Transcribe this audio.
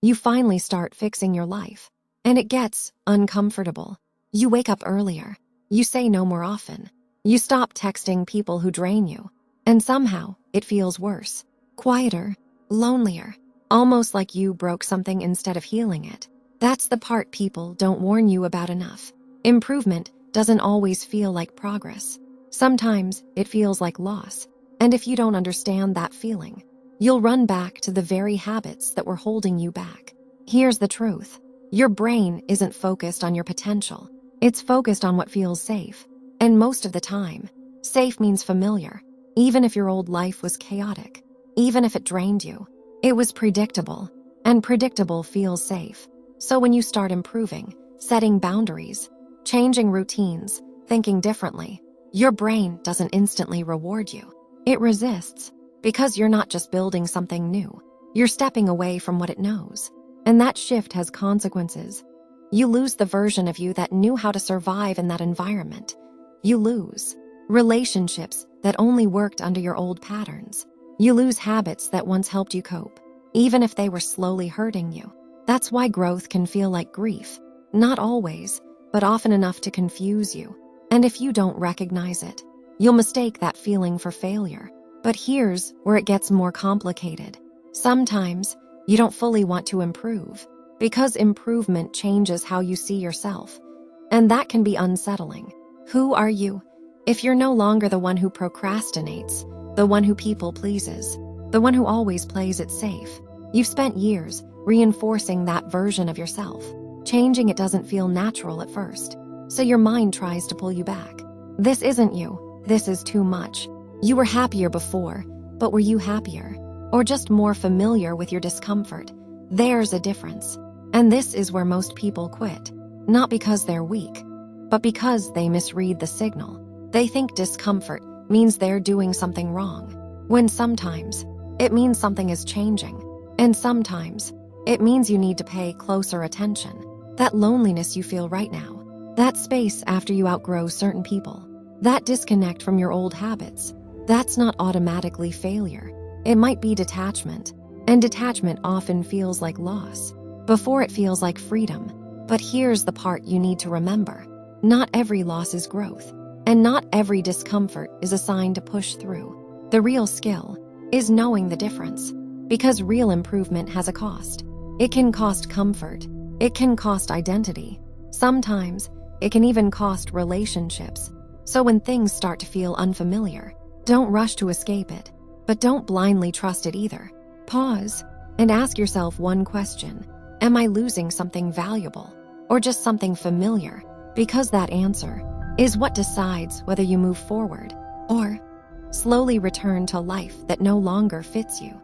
You finally start fixing your life. And it gets uncomfortable. You wake up earlier. You say no more often. You stop texting people who drain you. And somehow, it feels worse. Quieter, lonelier. Almost like you broke something instead of healing it. That's the part people don't warn you about enough. Improvement doesn't always feel like progress. Sometimes it feels like loss. And if you don't understand that feeling, you'll run back to the very habits that were holding you back. Here's the truth. Your brain isn't focused on your potential. It's focused on what feels safe. And most of the time, safe means familiar. Even if your old life was chaotic, even if it drained you, it was predictable. And predictable feels safe. So when you start improving, setting boundaries, changing routines, thinking differently, your brain doesn't instantly reward you. It resists, because you're not just building something new. You're stepping away from what it knows. And that shift has consequences. You lose the version of you that knew how to survive in that environment. You lose relationships that only worked under your old patterns. You lose habits that once helped you cope, even if they were slowly hurting you. That's why growth can feel like grief. Not always, but often enough to confuse you. And if you don't recognize it, you'll mistake that feeling for failure. But here's where it gets more complicated. Sometimes, you don't fully want to improve, because improvement changes how you see yourself. And that can be unsettling. Who are you if you're no longer the one who procrastinates, the one who people pleases, the one who always plays it safe? You've spent years reinforcing that version of yourself. Changing it doesn't feel natural at first, so your mind tries to pull you back. This isn't you. This is too much. You were happier before, but were you happier? Or just more familiar with your discomfort? There's a difference. And this is where most people quit. Not because they're weak, but because they misread the signal. They think discomfort means they're doing something wrong, when sometimes it means something is changing. And sometimes it means you need to pay closer attention. That loneliness you feel right now, that space after you outgrow certain people, that disconnect from your old habits, that's not automatically failure. It might be detachment, and detachment often feels like loss before it feels like freedom. But here's the part you need to remember. Not every loss is growth, and not every discomfort is a sign to push through. The real skill is knowing the difference, because real improvement has a cost. It can cost comfort. It can cost identity. Sometimes, it can even cost relationships. So when things start to feel unfamiliar, don't rush to escape it, but don't blindly trust it either. Pause and ask yourself one question. Am I losing something valuable, or just something familiar? Because that answer is what decides whether you move forward or slowly return to life that no longer fits you.